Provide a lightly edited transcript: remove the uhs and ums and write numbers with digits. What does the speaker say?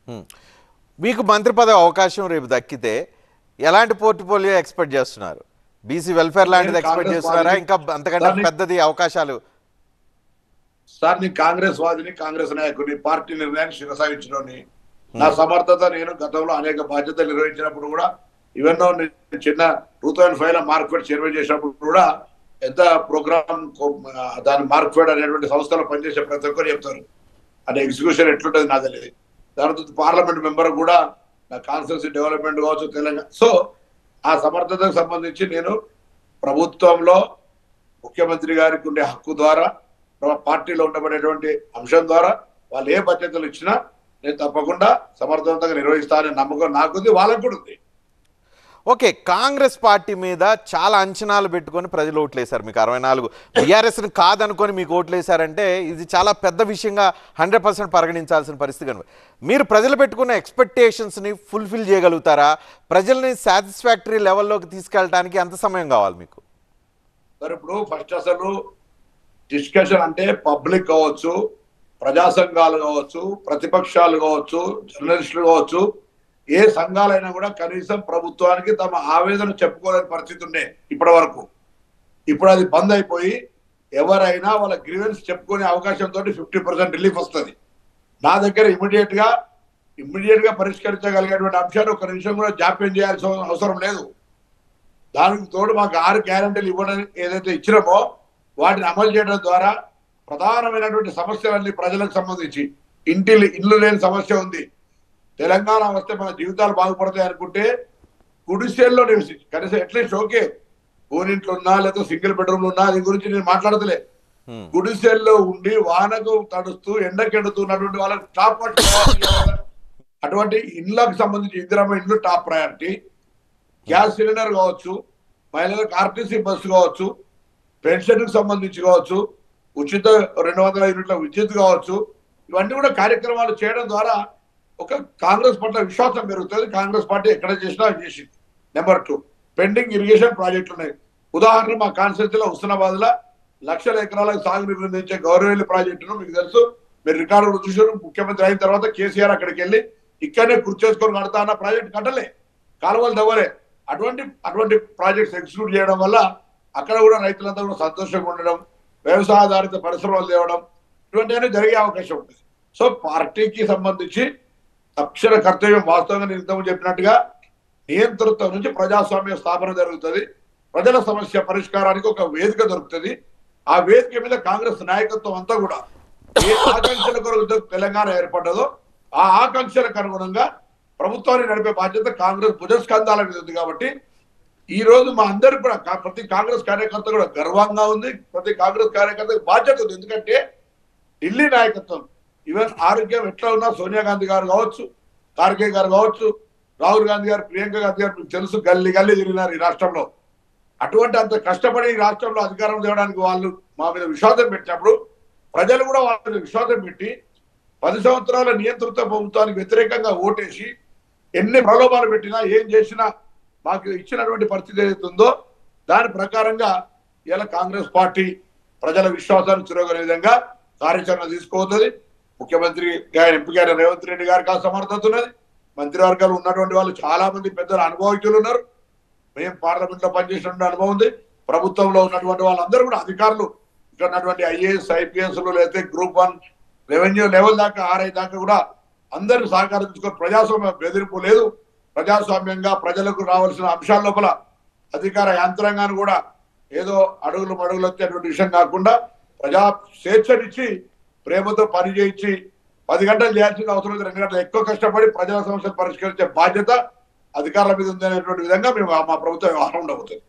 హ్మ్. మీకు మంత్రి పదవి అవకాశం రేపు దక్కితే ఎలాంటి పోర్ట్ఫోలియో ఎక్స్పెక్ట్ చేస్తున్నారు? బీసీ వెల్ఫేర్ లాంటిది ఎక్స్పెక్ట్ చేస్తున్నారా? ఇంకా అంతకంటే పెద్దది అవకాశాలు? సార్ నేను కాంగ్రెస్ వాదిని, కాంగ్రెస్ నాయకుడిని, పార్టీ నిర్ణయాన్ని శిరసాయించడాన్ని నా సమర్థత నేను గతంలో అనేక బాధ్యతలు నిర్వహించినప్పుడు కూడా ఈవెన్ నేను చిన్న 2005 లో మార్క్ఫెడ్ చైర్మన్ చేసినప్పుడు కూడా ఎంత ప్రోగ్రామ్ దాని మార్క్ఫెడ్ అనేటువంటి సంస్థలో పనిచేసే ప్రతి ఒక్కరు చెప్తారు అంటే ఎగ్జిక్యూషన్ ఎట్లుంటుంది నాకు తెలియదు. దాని పార్లమెంట్ మెంబర్ కూడా నా కాన్స్టిట్యూన్సీ డెవలప్మెంట్ కావచ్చు తెలంగాణ. సో ఆ సమర్థతకు సంబంధించి నేను ప్రభుత్వంలో ముఖ్యమంత్రి గారికి ఉండే హక్కు ద్వారా పార్టీలో ఉండబడేటువంటి అంశం ద్వారా వాళ్ళు ఏ బాధ్యతలు ఇచ్చినా నేను తప్పకుండా సమర్థవంతంగా నిర్వహిస్తానని నమ్మకం నాకుంది, వాళ్ళకు కూడా ఉంది. ఓకే, కాంగ్రెస్ పార్టీ మీద చాలా అంచనాలు పెట్టుకొని ప్రజలు ఓట్లేశారు. మీకు 64 బీఆర్ఎస్ని కాదనుకొని మీకు ఓట్లేశారంటే ఇది చాలా పెద్ద విషయంగా 100% పరిగణించాల్సిన పరిస్థితి కనుక మీరు ప్రజలు పెట్టుకున్న ఎక్స్పెక్టేషన్స్ని ఫుల్ఫిల్ చేయగలుగుతారా? ప్రజల్ని సాటిస్ఫాక్టరీ లెవెల్లోకి తీసుకెళ్ళడానికి ఎంత సమయం కావాలి మీకు? సార్ ఇప్పుడు ఫస్ట్ అసలు డిస్కషన్ అంటే పబ్లిక్ కావచ్చు, ప్రజా సంఘాలు కావచ్చు, ప్రతిపక్షాలు కావచ్చు, జర్నలిస్టులు కావచ్చు, ఏ సంఘాలైనా కూడా కనీసం ప్రభుత్వానికి తమ ఆవేదన చెప్పుకోలేని పరిస్థితి ఉండే ఇప్పటి వరకు. ఇప్పుడు అది బంద్ అయిపోయి ఎవరైనా వాళ్ళ గ్రీవెన్స్ చెప్పుకునే అవకాశంతో 50% రిలీఫ్ వస్తుంది. నా దగ్గర ఇమీడియట్ గా పరిష్కరించగలిగేటువంటి అంశాన్ని ఒక నిమిషం కూడా జాప్యం చేయాల్సిన అవసరం లేదు. దానికి తోడు మాకు 6 గ్యారంటీలు ఇవ్వడం ఏదైతే ఇచ్చినామో వాటిని అమలు చేయడం ద్వారా ప్రధానమైనటువంటి సమస్యలన్నీ ప్రజలకు సంబంధించి ఇల్లు లేని సమస్య ఉంది. తెలంగాణ వస్తే మన జీవితాలు బాగుపడతాయి అనుకుంటే గుడిసెల్లో నివసించి కనీసం అట్లీస్ట్ ఓకే ఓనింట్లో ఉన్నా లేదా సింగిల్ బెడ్రూమ్ ఉన్నా అది గురించి నేను మాట్లాడతలే. గుడిసెల్లో ఉండి వానకు తడుస్తూ ఎండకెడుతున్నటువంటి వాళ్ళకి టాప్ అటువంటి ఇళ్లకు సంబంధించి ఇందిరమ్మ ఇండ్లు టాప్ ప్రయారిటీ. గ్యాస్ సిలిండర్ కావచ్చు, మహిళలకు ఆర్టీసీ బస్సు కావచ్చు, పెన్షన్ కు సంబంధించి కావచ్చు, ఉచిత 200 యూనిట్ల విద్యుత్ కావచ్చు, ఇవన్నీ కూడా కార్యక్రమాలు చేయడం ద్వారా ఒక కాంగ్రెస్ పట్ల విశ్వాసం పెరుగుతుంది. కాంగ్రెస్ పార్టీ ఎక్కడ చేసినా చేసింది. నెంబర్ 2 పెండింగ్ ఇరిగేషన్ ప్రాజెక్టులు ఉన్నాయి. ఉదాహరణ మా కాన్స్టిట్యూన్సీలో హుస్నాబాద్ లో 1,00,000 ఎకరాలకు సాగునీరు అందించే గౌరవెల్లి ప్రాజెక్టును మీకు తెలుసు, మీరు రికార్డు చూసారు. ముఖ్యమంత్రి అయిన తర్వాత కేసీఆర్ అక్కడికి వెళ్ళి ఇక్కడనే చేసుకొని కడతా అన్న ప్రాజెక్ట్ కట్టలే, కాలువలు తవ్వలే. అటువంటి ప్రాజెక్ట్స్ ఎగ్జిక్యూట్ చేయడం వల్ల అక్కడ కూడా రైతులంతా కూడా సంతోషంగా ఉండడం, వ్యవసాయాధారిత పరిశ్రమలు తేవడం ఇటువంటివన్నీ జరిగే అవకాశం ఉంటుంది. సో పార్టీకి సంబంధించి తక్షణ కర్తవ్యం వాస్తవంగా నేను ఇంతకు చెప్పినట్టుగా నియంతృత్వం నుంచి ప్రజాస్వామ్య స్థాపన జరుగుతుంది. ప్రజల సమస్య పరిష్కారానికి ఒక వేదిక దొరుకుతుంది. ఆ వేదిక మీద కాంగ్రెస్ నాయకత్వం అంతా కూడా ఏ ఆకాంక్షల కొరకు తెలంగాణ ఏర్పడ్డదో ఆ ఆకాంక్షలకు అనుగుణంగా ప్రభుత్వాన్ని నడిపే బాధ్యత కాంగ్రెస్ భుజస్కంధాల మీద ఉంది. కాబట్టి ఈ రోజు మా అందరికి కూడా ప్రతి కాంగ్రెస్ కార్యకర్త కూడా గర్వంగా ఉంది, ప్రతి కాంగ్రెస్ కార్యకర్తకు బాధ్యత ఉంది. ఎందుకంటే ఢిల్లీ నాయకత్వం ఈవెన్ ఆరోగ్యం ఎట్లా ఉన్నా సోనియా గాంధీ గారు కావచ్చు, ఖార్గే గారు కావచ్చు, రాహుల్ గాంధీ గారు, ప్రియాంక గాంధీ గారు మీకు తెలుసు గల్లీ తిరిగినారు ఈ రాష్ట్రంలో. అటువంటి అంత కష్టపడి ఈ రాష్ట్రంలో అధికారం తేవడానికి వాళ్ళు మా మీద విశ్వాసం పెట్టినప్పుడు ప్రజలు కూడా వాళ్ళ మీద విశ్వాసం పెట్టి 10 సంవత్సరాల నియంతృత్వ ప్రభుత్వానికి వ్యతిరేకంగా ఓటేసి ఎన్ని ప్రలోభాలు పెట్టినా ఏం చేసినా మాకు ఇచ్చినటువంటి పరిస్థితి ఏదైతే ఉందో దాని ప్రకారంగా ఇలా కాంగ్రెస్ పార్టీ ప్రజల విశ్వాసాన్ని చురగొనే విధంగా కార్యాచరణ తీసుకోవద్దు. ముఖ్యమంత్రి ఎంపికైన రేవంత్ రెడ్డి గారికి ఆ సమర్థత ఉన్నది. మంత్రివర్గాలు ఉన్నటువంటి వాళ్ళు చాలా మంది పెద్దల అనుభవజ్ఞులు ఉన్నారు. మేము పార్లమెంట్ లో పనిచేసినటువంటి అనుభవం ఉంది. ప్రభుత్వంలో ఉన్నటువంటి వాళ్ళందరూ కూడా అధికారులు, ఇక్కడ ఉన్నటువంటి IAS IPSలు లేదా గ్రూప్ 1 రెవెన్యూ లెవెల్ దాకా RI దాకా కూడా అందరిని సహకరించుకొని ప్రజాస్వామ్య బెదిరింపు లేదు. ప్రజాస్వామ్యంగా ప్రజలకు రావాల్సిన అంశాల లోపల అధికార యంత్రాంగాన్ని కూడా ఏదో అడుగులు వచ్చేటువంటి విషయం కాకుండా ప్రజా స్వేచ్ఛనిచ్చి ప్రేమతో పని చేయించి 10 గంటలు చేయాల్సిన అవసరం 2 గంటలు ఎక్కువ కష్టపడి ప్రజా సమస్యలు పరిష్కరించే బాధ్యత అధికారుల మీద ఉంది అనేటువంటి విధంగా మేము మా ప్రభుత్వం వ్యవహారం ఉండబోతుంది.